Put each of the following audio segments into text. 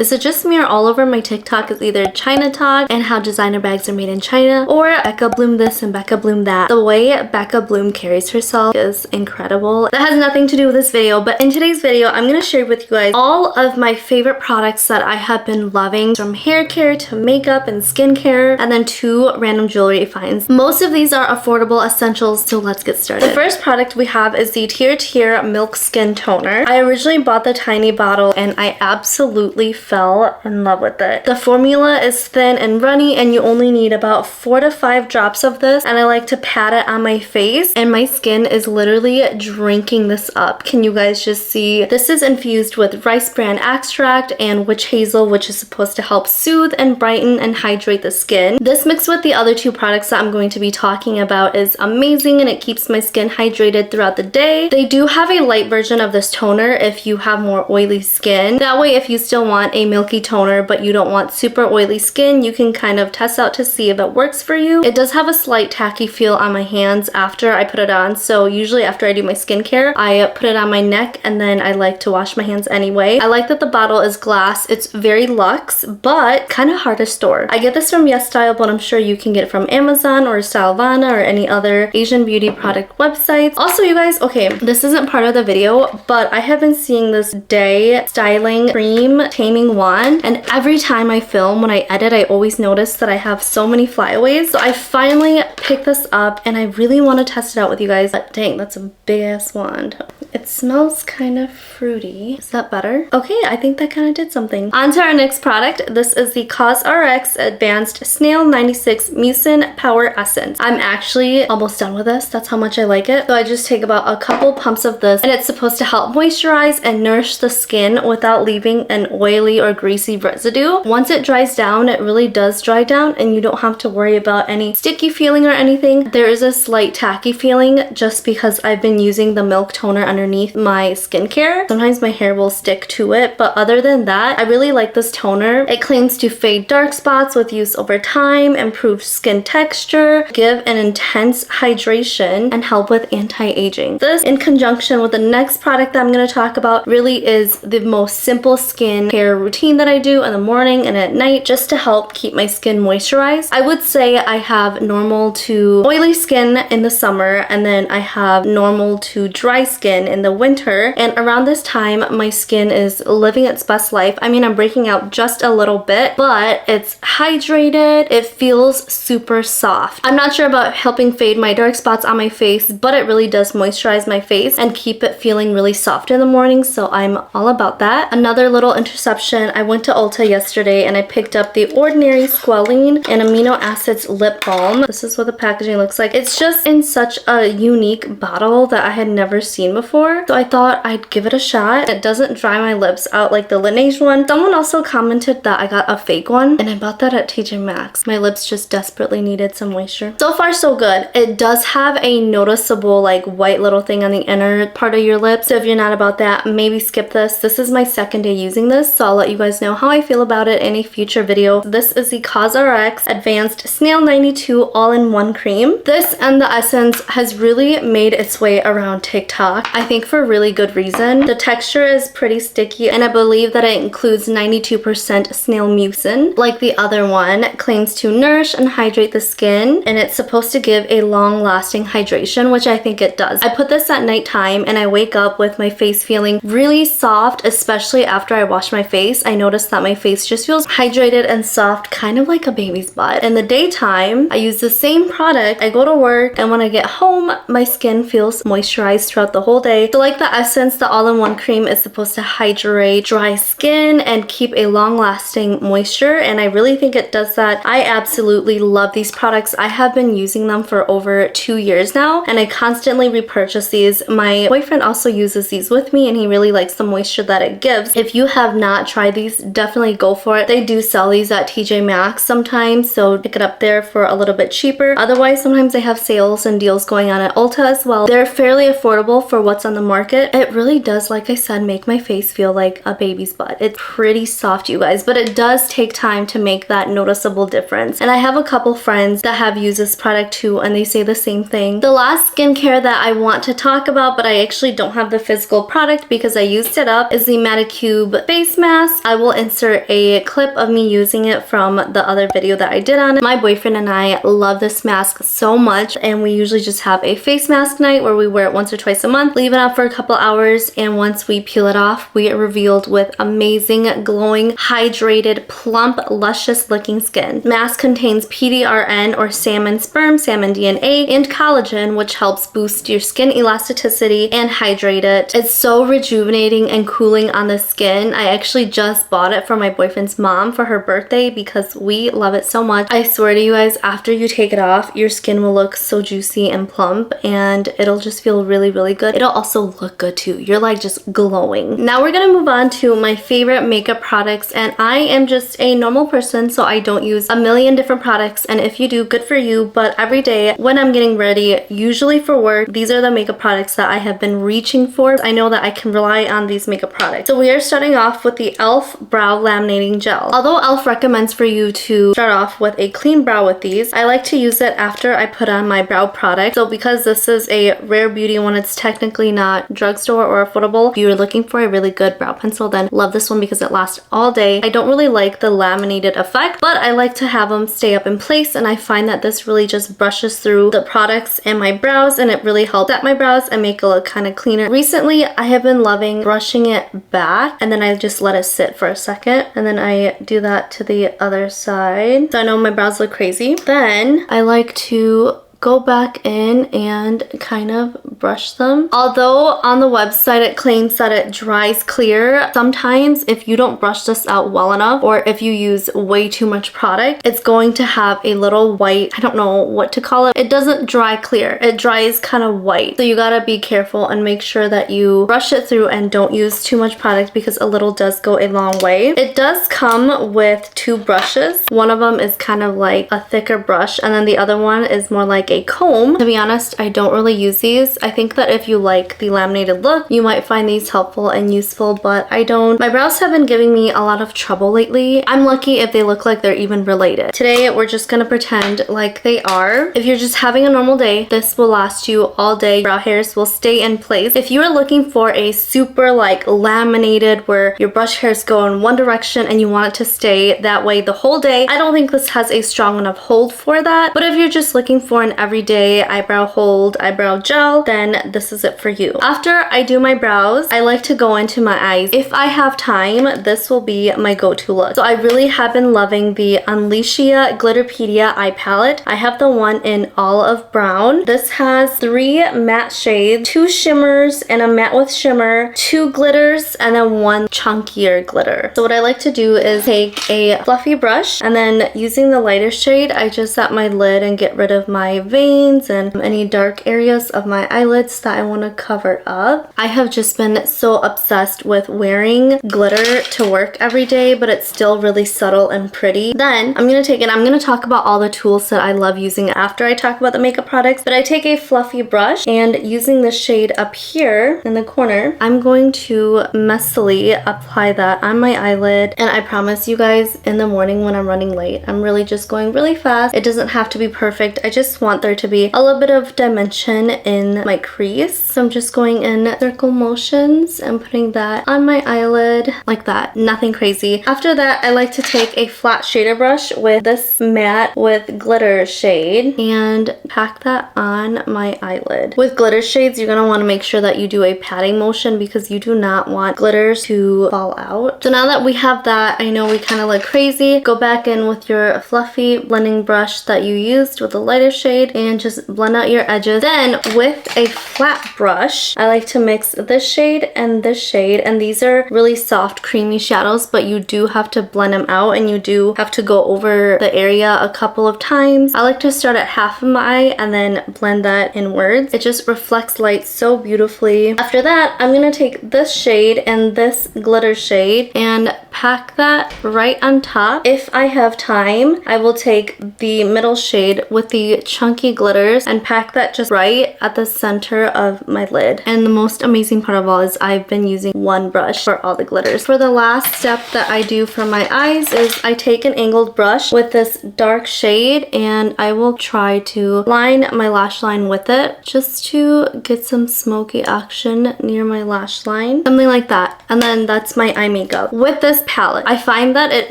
Is it just me or all over my TikTok is either China talk and how designer bags are made in China, or Becca Bloom this and Becca Bloom that. The way Becca Bloom carries herself is incredible. That has nothing to do with this video, but in today's video, I'm going to share with you guys all of my favorite products that I have been loving, from hair care to makeup and skincare, and then 2 random jewelry finds. Most of these are affordable essentials, so let's get started. The first product we have is the Tier Milk Skin Toner. I originally bought the tiny bottle and I absolutely fell in love with it. The formula is thin and runny and you only need about 4 to 5 drops of this, and I like to pat it on my face and my skin is literally drinking this up. Can you guys just see? This is infused with rice bran extract and witch hazel, which is supposed to help soothe and brighten and hydrate the skin. This mixed with the other 2 products that I'm going to be talking about is amazing, and it keeps my skin hydrated throughout the day. They do have a light version of this toner if you have more oily skin. That way, if you still want a milky toner but you don't want super oily skin, you can kind of test out to see if it works for you. It does have a slight tacky feel on my hands after I put it on, so usually after I do my skincare, I put it on my neck and then I like to wash my hands anyway. I like that the bottle is glass. It's very luxe, but kind of hard to store. I get this from YesStyle, but I'm sure you can get it from Amazon or Stylevana or any other Asian beauty product websites. Also, you guys, okay, this isn't part of the video, but I have been seeing this Day Styling Cream Taming Wand, and every time I film, when I edit, I always notice that I have so many flyaways. So I finally picked this up and I really want to test it out with you guys. But dang, that's a big ass wand. It smells kind of fruity. Is that better? Okay, I think that kind of did something. On to our next product. This is the COSRX Advanced Snail 96 Mucin Power Essence. I'm actually almost done with this. That's how much I like it. So I just take about a couple pumps of this, and it's supposed to help moisturize and nourish the skin without leaving an oily or greasy residue. Once it dries down, it really does dry down, and you don't have to worry about any sticky feeling or anything. There is a slight tacky feeling just because I've been using the milk toner underneath my skincare. Sometimes my hair will stick to it, but other than that, I really like this toner. It claims to fade dark spots with use over time, improve skin texture, give an intense hydration, and help with anti-aging. This, in conjunction with the next product that I'm going to talk about, really is the most simple skin care routine that I do in the morning and at night just to help keep my skin moisturized. I would say I have normal to oily skin in the summer, and then I have normal to dry skin in the winter, and around this time my skin is living its best life. I mean, I'm breaking out just a little bit, but it's hydrated. It feels super soft. I'm not sure about helping fade my dark spots on my face, but it really does moisturize my face and keep it feeling really soft in the morning, so I'm all about that. Another little interception, I went to Ulta yesterday and I picked up the Ordinary Squalene and Amino Acids Lip Balm. This is what the packaging looks like. It's just in such a unique bottle that I had never seen before, so I thought I'd give it a shot. It doesn't dry my lips out like the Laneige one. Someone also commented that I got a fake one, and I bought that at TJ Maxx. My lips just desperately needed some moisture. So far, so good. It does have a noticeable like white little thing on the inner part of your lips, so if you're not about that, maybe skip this. This is my second day using this, so I'll let you guys know how I feel about it in a future video. This is the COSRX Advanced Snail 92 All-in-One Cream. This and the essence has really made its way around TikTok, I think for really good reason. The texture is pretty sticky, and I believe that it includes 92% snail mucin. Like the other one, it claims to nourish and hydrate the skin, and it's supposed to give a long-lasting hydration, which I think it does. I put this at nighttime and I wake up with my face feeling really soft, especially after I wash my face. I notice that my face just feels hydrated and soft, kind of like a baby's butt. In the daytime, I use the same product. I go to work, and when I get home, my skin feels moisturized throughout the whole day. So like the essence, the all-in-one cream is supposed to hydrate dry skin and keep a long-lasting moisture, and I really think it does that. I absolutely love these products. I have been using them for over 2 years now, and I constantly repurchase these. My boyfriend also uses these with me, and he really likes the moisture that it gives. If you have not tried these, definitely go for it. They do sell these at TJ Maxx sometimes, so pick it up there for a little bit cheaper. Otherwise, sometimes they have sales and deals going on at Ulta as well. They're fairly affordable for what's on on the market, it really does, like I said, make my face feel like a baby's butt. It's pretty soft, you guys, but it does take time to make that noticeable difference. And I have a couple friends that have used this product too, and they say the same thing. The last skincare that I want to talk about, but I actually don't have the physical product because I used it up, is the Medicube face mask. I will insert a clip of me using it from the other video that I did on it. My boyfriend and I love this mask so much, and we usually just have a face mask night where we wear it once or twice a month, leave it out for a couple hours, and once we peel it off, we are revealed with amazing, glowing, hydrated, plump, luscious looking skin. Mask contains PDRN or salmon sperm, salmon DNA, and collagen, which helps boost your skin elasticity and hydrate it. It's so rejuvenating and cooling on the skin. I actually just bought it for my boyfriend's mom for her birthday because we love it so much. I swear to you guys, after you take it off, your skin will look so juicy and plump, and it'll just feel really, really good. It'll also look good too. You're like just glowing. Now we're gonna move on to my favorite makeup products, and I am just a normal person, so I don't use a million different products, and if you do, good for you. But every day when I'm getting ready, usually for work, these are the makeup products that I have been reaching for. I know that I can rely on these makeup products. So we are starting off with the e.l.f. Brow Laminating Gel. Although e.l.f. recommends for you to start off with a clean brow with these, I like to use it after I put on my brow product. So because this is a rare beauty one, it's technically not drugstore or affordable. If you're looking for a really good brow pencil, then love this one because it lasts all day. I don't really like the laminated effect, but I like to have them stay up in place, and I find that this really just brushes through the products and my brows, and it really helps set my brows and make it look kind of cleaner. Recently, I have been loving brushing it back, and then I just let it sit for a second, and then I do that to the other side. So I know my brows look crazy. Then I like to go back in and kind of brush them. Although on the website it claims that it dries clear, sometimes if you don't brush this out well enough, or if you use way too much product, it's going to have a little white, I don't know what to call it. It doesn't dry clear. It dries kind of white. So you gotta be careful and make sure that you brush it through and don't use too much product, because a little does go a long way. It does come with two brushes. One of them is kind of like a thicker brush, and then the other one is more like a comb. To be honest, I don't really use these. I think that if you like the laminated look, you might find these helpful and useful, but I don't. My brows have been giving me a lot of trouble lately. I'm lucky if they look like they're even related. Today, we're just gonna pretend like they are. If you're just having a normal day, this will last you all day. Brow hairs will stay in place. If you are looking for a super like laminated where your brush hairs go in one direction and you want it to stay that way the whole day, I don't think this has a strong enough hold for that. But if you're just looking for an everyday eyebrow hold, eyebrow gel, then this is it for you. After I do my brows, I like to go into my eyes. If I have time, this will be my go-to look. So I really have been loving the Unleashia Glitterpedia eye palette. I have the one in olive brown. This has 3 matte shades, 2 shimmers and a matte with shimmer, 2 glitters, and then 1 chunkier glitter. So what I like to do is take a fluffy brush, and then using the lighter shade, I just set my lid and get rid of my veins and any dark areas of my eyelids that I want to cover up. I have just been so obsessed with wearing glitter to work every day, but it's still really subtle and pretty. Then I'm gonna take it, I'm gonna talk about all the tools that I love using after I talk about the makeup products, but I take a fluffy brush, and using the shade up here in the corner, I'm going to messily apply that on my eyelid. And I promise you guys, in the morning when I'm running late, I'm really just going really fast. It doesn't have to be perfect. I just want there to be a little bit of dimension in my crease. So I'm just going in circle motions and putting that on my eyelid like that. Nothing crazy. After that, I like to take a flat shader brush with this matte with glitter shade and pack that on my eyelid. With glitter shades, you're going to want to make sure that you do a patting motion because you do not want glitters to fall out. So now that we have that, I know we kind of look crazy. Go back in with your fluffy blending brush that you used with the lighter shade and just blend out your edges. Then with a flat brush, I like to mix this shade, and these are really soft creamy shadows, but you do have to blend them out and you do have to go over the area a couple of times. I like to start at half of my eye and then blend that inwards. It just reflects light so beautifully. After that, I'm gonna take this shade and this glitter shade and pack that right on top. If I have time, I will take the middle shade with the chunky chunky glitters and pack that just right at the center of my lid. And the most amazing part of all is I've been using one brush for all the glitters. For the last step that I do for my eyes is I take an angled brush with this dark shade and I will try to line my lash line with it just to get some smoky action near my lash line. Something like that. And then that's my eye makeup. With this palette, I find that it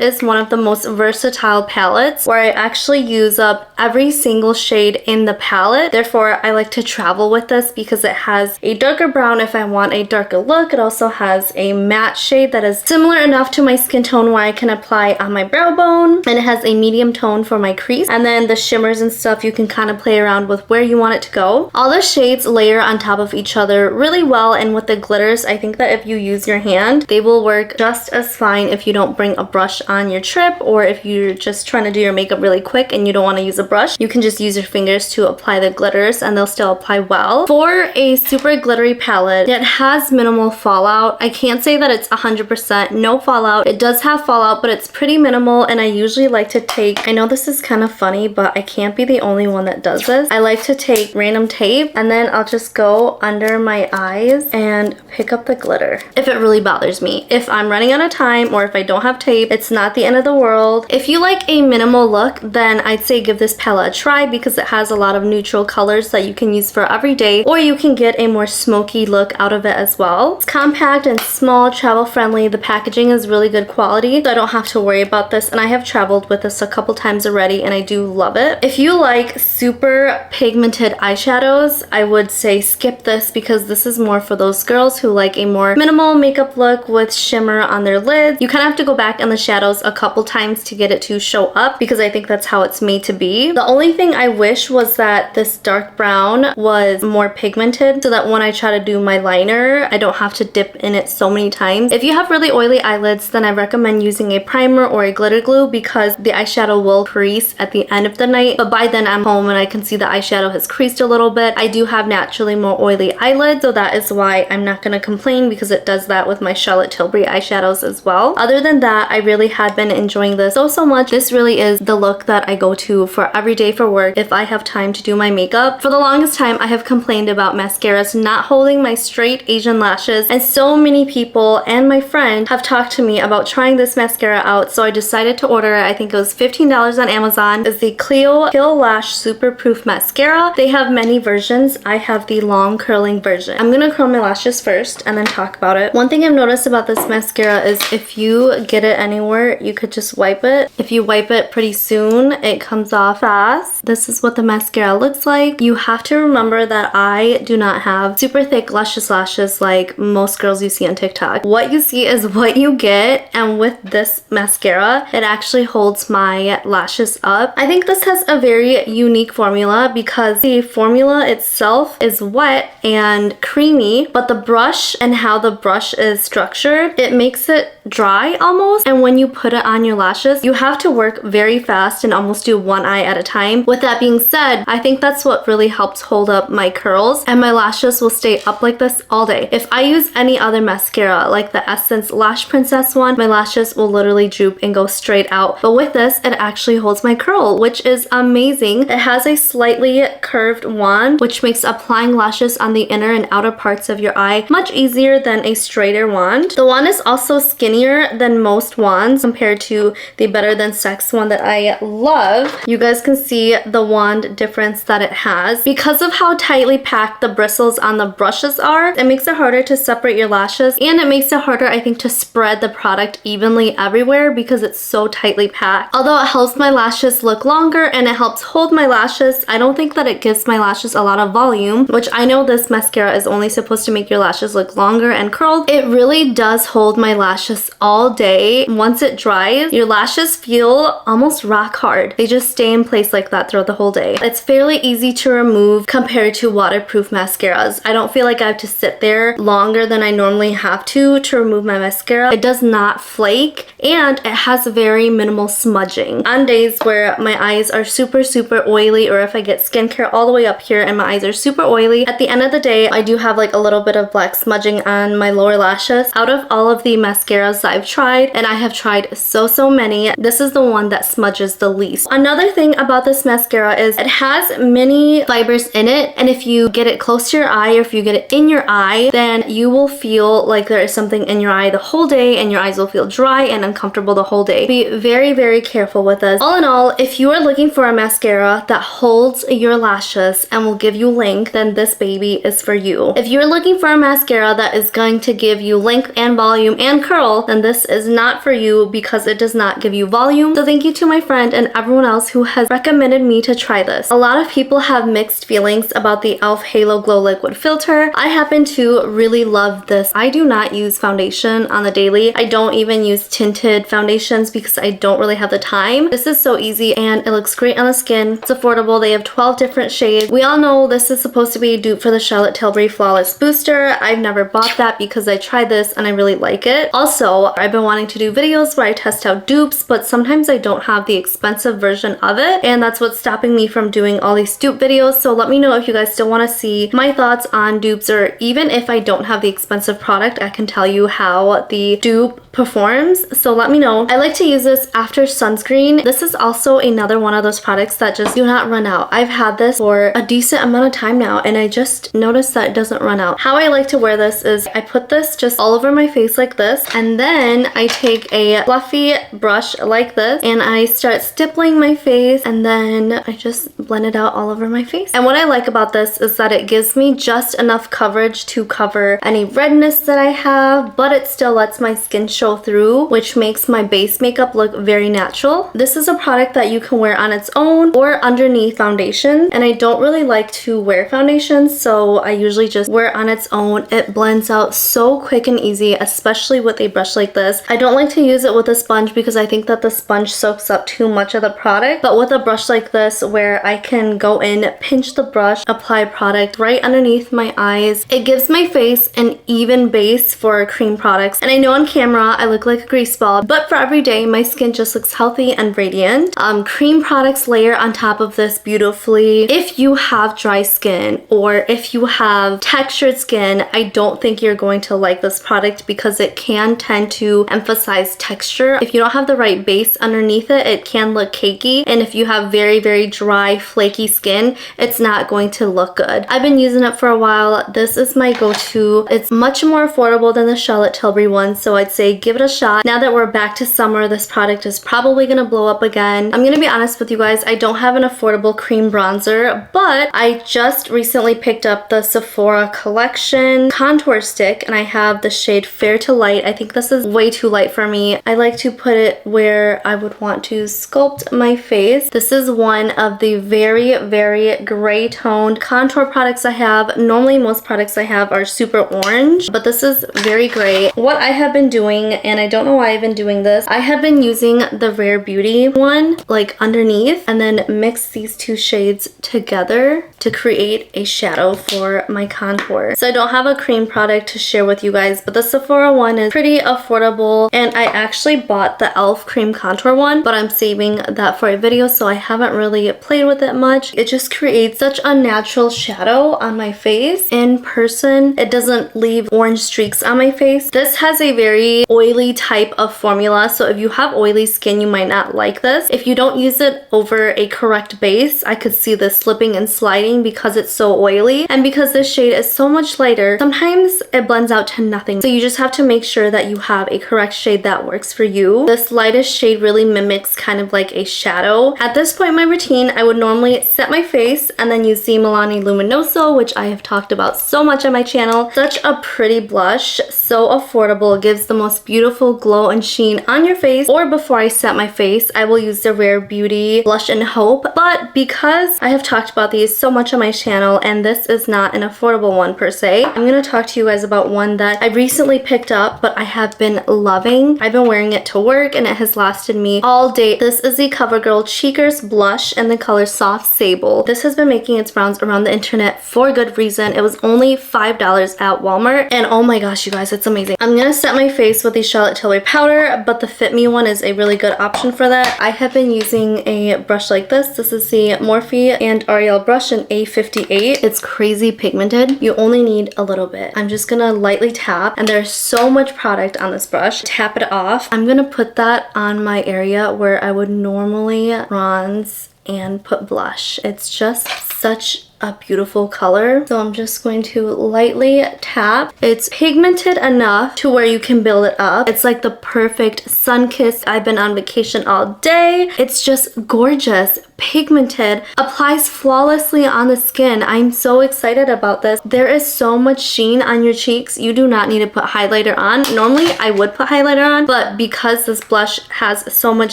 is one of the most versatile palettes where I actually use up every single shade in the palette. Therefore, I like to travel with this because it has a darker brown if I want a darker look. It also has a matte shade that is similar enough to my skin tone where I can apply on my brow bone, and it has a medium tone for my crease. And then the shimmers and stuff, you can kind of play around with where you want it to go. All the shades layer on top of each other really well, and with the glitters, I think that if you use your hand, they will work just as fine if you don't bring a brush on your trip, or if you're just trying to do your makeup really quick and you don't want to use a brush, you can just use your fingers to apply the glitters and they'll still apply well. For a super glittery palette, it has minimal fallout. I can't say that it's 100% no fallout. It does have fallout, but it's pretty minimal, and I usually like to take, I know this is kind of funny, but I can't be the only one that does this. I like to take random tape and then I'll just go under my eyes and pick up the glitter if it really bothers me. If I'm running out of time or if I don't have tape, it's not the end of the world. If you like a minimal look, then I'd say give this palette a try because it has a lot of neutral colors that you can use for every day, or you can get a more smoky look out of it as well. It's compact and small, travel friendly. The packaging is really good quality, so I don't have to worry about this, and I have traveled with this a couple times already and I do love it. If you like super pigmented eyeshadows, I would say skip this because this is more for those girls who like a more minimal makeup look with shimmer on their lids. You kind of have to go back in the shadows a couple times to get it to show up because I think that's how it's made to be. The only thing I wish was that this dark brown was more pigmented so that when I try to do my liner, I don't have to dip in it so many times. If you have really oily eyelids, then I recommend using a primer or a glitter glue because the eyeshadow will crease at the end of the night, but by then I'm home and I can see the eyeshadow has creased a little bit. I do have naturally more oily eyelids, so that is why I'm not going to complain because it does that with my Charlotte Tilbury eyeshadows as well. Other than that, I really had been enjoying this so much. This really is the look that I go to for every day for work if I have time to do my makeup. For the longest time, I have complained about mascaras not holding my straight Asian lashes, and so many people and my friend have talked to me about trying this mascara out, so I decided to order it. I think it was $15 on Amazon. It's the Clio Kill Lash Super Proof Mascara. They have many versions. I have the long curling version. I'm gonna curl my lashes first and then talk about it. One thing I've noticed about this mascara is if you get it anywhere, you could just wipe it. If you wipe it pretty soon, it comes off fast. This is what the mascara looks like. You have to remember that I do not have super thick luscious lashes like most girls you see on TikTok. What you see is what you get, and with this mascara, it actually holds my lashes up. I think this has a very unique formula because the formula itself is wet and creamy, but the brush and how the brush is structured, it makes it dry almost, and when you put it on your lashes, you have to work very fast and almost do one eye at a time. With that being said, I think that's what really helps hold up my curls, and my lashes will stay up like this all day. If I use any other mascara like the Essence Lash Princess one, my lashes will literally droop and go straight out, but with this, it actually holds my curl, which is amazing. It has a slightly curved wand, which makes applying lashes on the inner and outer parts of your eye much easier than a straighter wand. The wand is also skinnier than most wands compared to the Better Than Sex one that I love. You guys can see the wand difference that it has. Because of how tightly packed the bristles on the brushes are, it makes it harder to separate your lashes, and it makes it harder, I think, to spread the product evenly everywhere because it's so tightly packed. Although it helps my lashes look longer and it helps hold my lashes, I don't think that it gives my lashes a lot of volume, which I know this mascara is only supposed to make your lashes look longer and curled. It really does hold my lashes all day. Once it dries, your lashes feel almost rock hard. They just stay in place like that throughout the whole day. It's fairly easy to remove compared to waterproof mascaras. I don't feel like I have to sit there longer than I normally have to remove my mascara. It does not flake, and it has very minimal smudging. On days where my eyes are super oily, or if I get skincare all the way up here and my eyes are super oily, at the end of the day, I do have like a little bit of black smudging on my lower lashes. Out of all of the mascaras that I've tried, and I have tried so many, this is the one that smudges the least. Another thing about this mascara is it has many fibers in it, and if you get it close to your eye or if you get it in your eye, then you will feel like there is something in your eye the whole day and your eyes will feel dry and uncomfortable the whole day. Be very, very careful with this. All in all, if you are looking for a mascara that holds your lashes and will give you length, then this baby is for you. If you're looking for a mascara that is going to give you length and volume and curl, then this is not for you because it does not give you volume. So thank you to my friend and everyone else who has recommended me to try this. A lot of people have mixed feelings about the e.l.f. Halo Glow Liquid Filter. I happen to really love this. I do not use foundation on the daily. I don't even use tinted foundations because I don't really have the time. This is so easy and it looks great on the skin. It's affordable. They have 12 different shades. We all know this is supposed to be a dupe for the Charlotte Tilbury Flawless Booster. I've never bought that because I tried this and I really like it. Also, I've been wanting to do videos where I test out dupes, but sometimes I don't have the expensive version of it, and that's what's stopping me from doing all these dupe videos. So let me know if you guys still want to see my thoughts on dupes, or even if I don't have the expensive product, I can tell you how the dupe performs. So let me know. I like to use this after sunscreen. This is also another one of those products that just do not run out. I've had this for a decent amount of time now and I just noticed that it doesn't run out. How I like to wear this is I put this just all over my face like this, and then I take a fluffy brush like this and I start stippling my face, and then I just blend it out all over my face. And what I like about this is that it gives me just enough coverage to cover any redness that I have, but it still lets my skin show through, which makes my base makeup look very natural. This is a product that you can wear on its own or underneath foundation, and I don't really like to wear foundations, so I usually just wear it on its own. It blends out so quick and easy, especially with a brush like this. I don't like to use it with a sponge because I think that the sponge soaks up too much of the product, but with a brush like this where I can go in, pinch the brush, apply product right underneath my eyes, it gives my face an even base for cream products. And I know on camera I look like a grease ball, but for every day my skin just looks healthy and radiant. Cream products layer on top of this beautifully. If you have dry skin or if you have textured skin, I don't think you're going to like this product because it can tend to emphasize texture. If you don't have the right base underneath it, it can look cakey, and if you have very, very dry, flaky skin, it's not going to look good. I've been using it for a while. This is my go-to. It's much more affordable than the Charlotte Tilbury one, so I'd say give it a shot. Now that we're back to summer, this product is probably gonna blow up again. I'm gonna be honest with you guys, I don't have an affordable cream bronzer, but I just recently picked up the Sephora collection contour stick, and I have the shade Fair to Light. I think this is way too light for me. I like to put it where I would want to sculpt my face. This is one of the very, very gray toned contour products I have. Normally most products I have are super orange, but this is very gray. What I have been doing, and I don't know why I've been doing this, I have been using the Rare Beauty one like underneath and then mix these two shades together to create a shadow for my contour. So I don't have a cream product to share with you guys, but the Sephora one is pretty affordable, and I actually bought the e.l.f. cream contour one, but I'm saving that for a video, so I haven't really played with it much. It just creates such a natural shadow on my face. In person, it doesn't leave orange streaks on my face. This has a very oily type of formula, so if you have oily skin, you might not like this. If you don't use it over a correct base, I could see this slipping and sliding because it's so oily, and because this shade is so much lighter, sometimes it blends out to nothing. So you just have to make sure that you have a correct shade that works for you. This lightest shade really mimics kind of like a shadow. At this point in my routine, I would normally set my face and then use the Milani Luminoso, which I have talked about so much on my channel. Such a pretty blush, so affordable. It gives the most beautiful glow and sheen on your face. Or before I set my face, I will use the Rare Beauty Blush and Hope. But because I have talked about these so much on my channel and this is not an affordable one per se, I'm going to talk to you guys about one that I recently picked up but I have been loving. I've been wearing it to work and it has lasted me all day. This is the CoverGirl Cheekers Blush in the color Soft Sable. This has been making its rounds around the internet for good reason. It was only $5 at Walmart, and oh my gosh, you guys, it's amazing. I'm gonna set my face with the Charlotte Tilbury powder, but the Fit Me one is a really good option for that. I have been using a brush like this. This is the Morphe and Ariel brush in A58. It's crazy pigmented. You only need a little bit. I'm just gonna lightly tap, and there's so much product on this brush. Tap it off. I'm gonna put that on my area where I would normally bronze and put blush. It's just such a beautiful color. So I'm just going to lightly tap. It's pigmented enough to where you can build it up. It's like the perfect sun kiss. I've been on vacation all day. It's just gorgeous, pigmented, applies flawlessly on the skin. I'm so excited about this. There is so much sheen on your cheeks. You do not need to put highlighter on. Normally I would put highlighter on, but because this blush has so much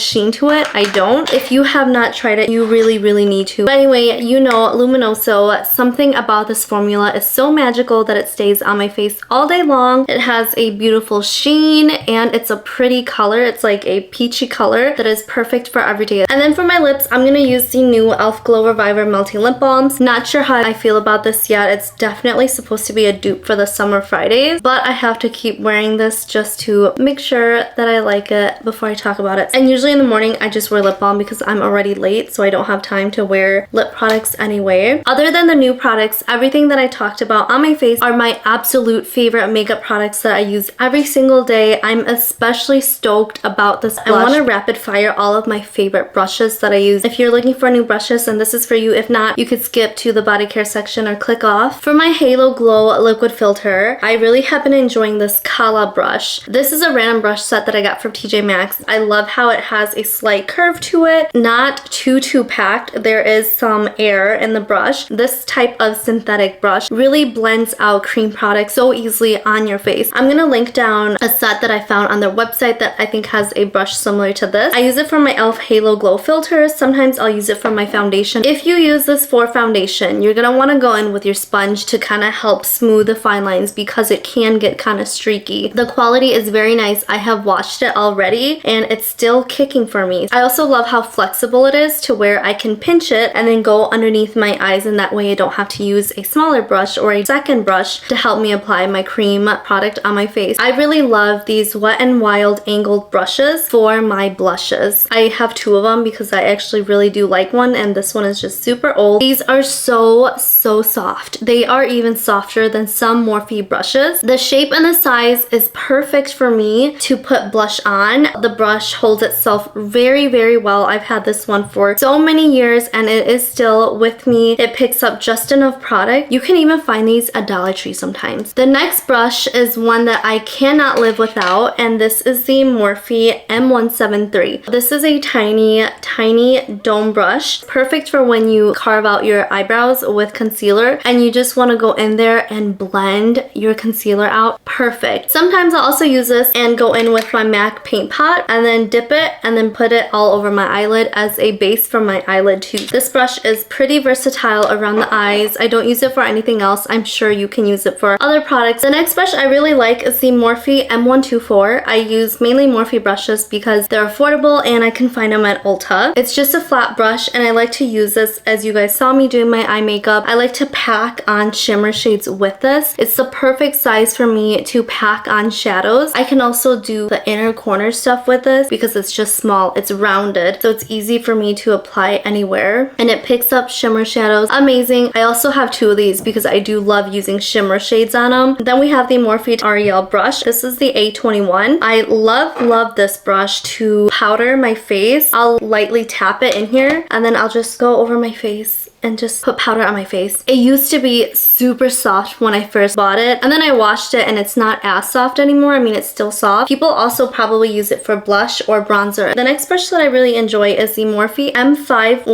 sheen to it, I don't. If you have not tried it, you really need to. But anyway, you know, Luminoso, something about this formula is so magical that it stays on my face all day long. It has a beautiful sheen and it's a pretty color. It's like a peachy color that is perfect for every day. And then for my lips, I'm gonna use the new e.l.f. Glow Reviver Melting Lip Balms. Not sure how I feel about this yet. It's definitely supposed to be a dupe for the Summer Fridays, but I have to keep wearing this just to make sure that I like it before I talk about it. And usually in the morning, I just wear lip balm because I'm already late, so I don't have time to wear lip products anyway. Other than the new products, everything that I talked about on my face are my absolute favorite makeup products that I use every single day. I'm especially stoked about this blush. I want to rapid fire all of my favorite brushes that I use. If you're looking for new brushes, then this is for you. If not, you could skip to the body care section or click off. For my Halo Glow liquid filter, I really have been enjoying this Kala brush. This is a random brush set that I got from TJ Maxx. I love how it has a slight curve to it, not too packed. There is some air in the brush. This type of synthetic brush really blends out cream products so easily on your face. I'm gonna link down a set that I found on their website that I think has a brush similar to this. I use it for my e.l.f. Halo Glow filters. Sometimes I'll use it for my foundation. If you use this for foundation, you're gonna wanna go in with your sponge to kind of help smooth the fine lines because it can get kind of streaky. The quality is very nice. I have washed it already and it's still kicking for me. I also love how flexible it is to where I can pinch it and then go underneath my eyes, and that way I don't have to use a smaller brush or a second brush to help me apply my cream product on my face. I really love these Wet n Wild angled brushes for my blushes. I have two of them because I actually really do like one, and this one is just super old. These are so soft. They are even softer than some Morphe brushes. The shape and the size is perfect for me to put blush on. The brush holds itself very well. I've had this one for so many years and it is still with me. It picks up just enough product. You can even find these at Dollar Tree sometimes. The next brush is one that I cannot live without, and this is the Morphe M173. This is a tiny dome brush, perfect for when you carve out your eyebrows with concealer and you just want to go in there and blend your concealer out. Perfect. Sometimes I'll also use this and go in with my MAC paint pot and then dip it and then put it all over my eyelid as a base for my eyelid too. This brush is pretty versatile around the eyes. I don't use it for anything else. I'm sure you can use it for other products. The next brush I really like is the Morphe M124. I use mainly Morphe brushes because they're affordable and I can find them at Ulta. It's just a flat brush and I like to use this, as you guys saw me doing my eye makeup. I like to pack on shimmer shades with this. It's the perfect size for me to pack on shadows. I can also do the inner corner stuff with this because it's just small. It's rounded, so it's easy for me to apply anywhere and it picks up shimmer shadows. Amazing. I also have two of these because I do love using shimmer shades on them. Then we have the Morphe Ariel brush. This is the A21. I love this brush to powder my face. I'll lightly tap it in here and then I'll just go over my face and just put powder on my face. It used to be super soft when I first bought it, and then I washed it and it's not as soft anymore. I mean, it's still soft. People also probably use it for blush or bronzer. The next brush that I really enjoy is the Morphe M510,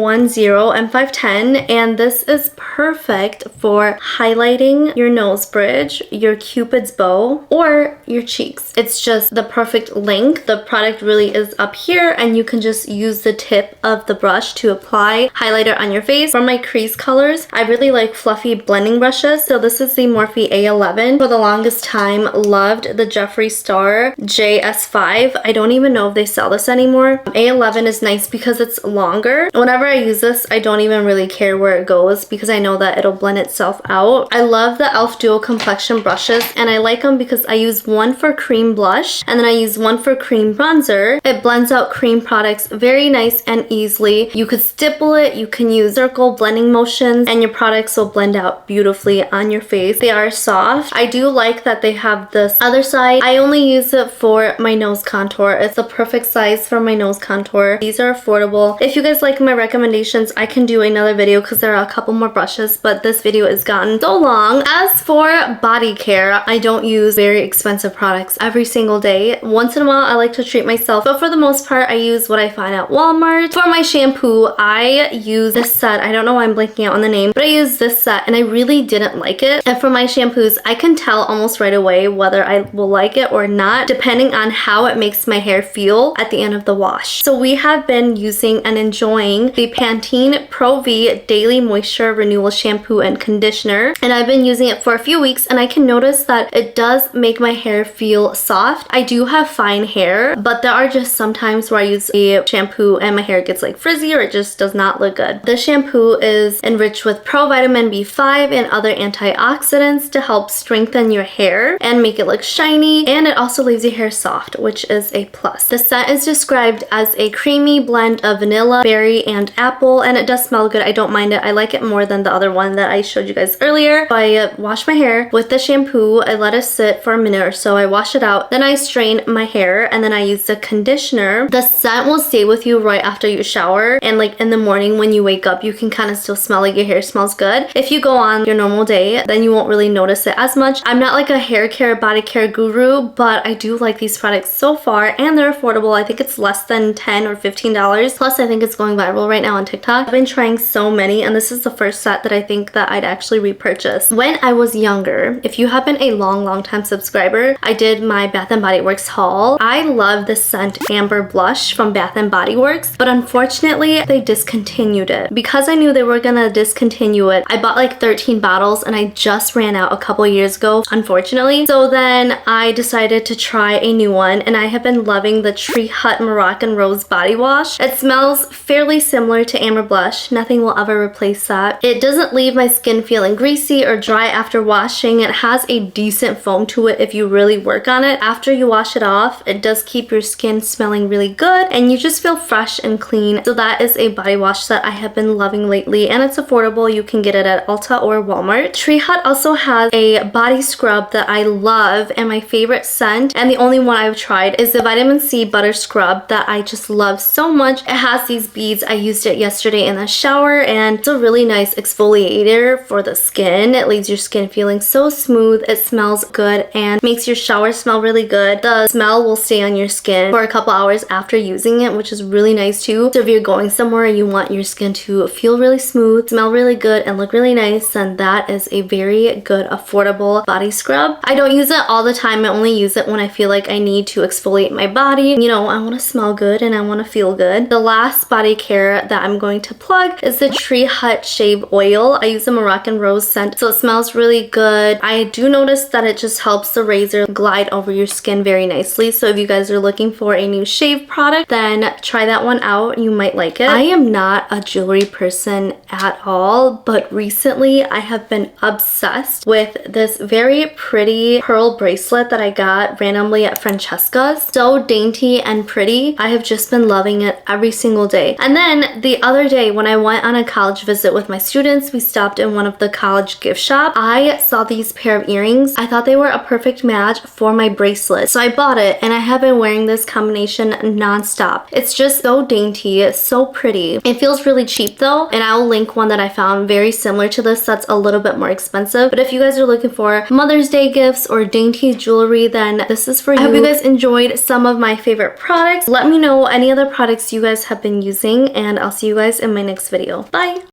M510, and this is perfect for highlighting your nose bridge, your cupid's bow, or your cheeks. It's just the perfect length. The product really is up here and you can just use the tip of the brush to apply highlighter on your face. For my crease colors, I really like fluffy blending brushes. So this is the Morphe A11. For the longest time, loved the Jeffree Star JS5. I don't even know if they sell this anymore. A11 is nice because it's longer. Whenever I use this, I don't even really care where it goes. brows because I know that it'll blend itself out. I love the e.l.f. Dual Complexion brushes, and I like them because I use one for cream blush and then I use one for cream bronzer. It blends out cream products very nice and easily. You could stipple it, you can use circle blending motions, and your products will blend out beautifully on your face. They are soft. I do like that they have this other side. I only use it for my nose contour. It's the perfect size for my nose contour. These are affordable. If you guys like my recommendations, I can do another video because there are a couple more brushes, but this video has gotten so long. As for body care, I don't use very expensive products every single day. Once in a while, I like to treat myself, but for the most part, I use what I find at Walmart. For my shampoo, I use this set. I don't know why I'm blanking out on the name, but I use this set and I really didn't like it. And for my shampoos, I can tell almost right away whether I will like it or not, depending on how it makes my hair feel at the end of the wash. So we have been using and enjoying the Pantene Pro V Daily Moisture Renewal Shampoo and Conditioner, and I've been using it for a few weeks and I can notice that it does make my hair feel soft. I do have fine hair, but there are just some times where I use a shampoo and my hair gets like frizzy or it just does not look good. This shampoo is enriched with pro vitamin B5 and other antioxidants to help strengthen your hair and make it look shiny, and it also leaves your hair soft, which is a plus. The scent is described as a creamy blend of vanilla, berry, and apple, and it does smell good. I don't mind it. I like it more than the other one that I showed you guys earlier. So I wash my hair with the shampoo. I let it sit for a minute or so. I wash it out. Then I strain my hair and then I use the conditioner. The scent will stay with you right after you shower, and like in the morning when you wake up, you can kind of still smell like your hair smells good. If you go on your normal day, then you won't really notice it as much. I'm not like a hair care, body care guru, but I do like these products so far, and they're affordable. I think it's less than $10 or $15. Plus, I think it's going viral right now on TikTok. I've been trying so many, and this is the first set that I think that I'd actually repurchase. When I was younger, if you have been a long time subscriber, I did my Bath & Body Works haul. I love the scent Amber Blush from Bath & Body Works, but unfortunately, they discontinued it. Because I knew they were gonna discontinue it, I bought like 13 bottles and I just ran out a couple years ago, unfortunately. So then I decided to try a new one, and I have been loving the Tree Hut Moroccan Rose Body Wash. It smells fairly similar to Amber Blush. Nothing will ever replace that. It doesn't leave my skin feeling greasy or dry after washing. It has a decent foam to it if you really work on it. After you wash it off, it does keep your skin smelling really good and you just feel fresh and clean. So that is a body wash that I have been loving lately, and it's affordable. You can get it at Ulta or Walmart. Tree Hut also has a body scrub that I love, and my favorite scent, and the only one I've tried, is the Vitamin C Butter Scrub that I just love so much. It has these beads. I used it yesterday in the shower, and it's a really nice exfoliator for the skin. It leaves your skin feeling so smooth. It smells good and makes your shower smell really good. The smell will stay on your skin for a couple hours after using it, which is really nice too. So if you're going somewhere and you want your skin to feel really smooth, smell really good, and look really nice, then that is a very good affordable body scrub. I don't use it all the time. I only use it when I feel like I need to exfoliate my body. You know, I want to smell good and I want to feel good. The last body care that I'm going to plug is the Tree Hut Shave Oil. I use the Moroccan Rose scent, so it smells really good. I do notice that it just helps the razor glide over your skin very nicely. So if you guys are looking for a new shave product, then try that one out. You might like it. I am not a jewelry person at all, but recently I have been obsessed with this very pretty pearl bracelet that I got randomly at Francesca's. So dainty and pretty. I have just been loving it every single day. And then the other day when I went on a college visit with my students, we stopped in one of the college gift shops. I saw these pair of earrings. I thought they were a perfect match for my bracelet. So I bought it and I have been wearing this combination non-stop. It's just so dainty, it's so pretty. It feels really cheap though, and I'll link one that I found very similar to this that's a little bit more expensive. But if you guys are looking for Mother's Day gifts or dainty jewelry, then this is for you. I hope you guys enjoyed some of my favorite products. Let me know any other products you guys have been using, and I'll see you guys in my next video. Bye!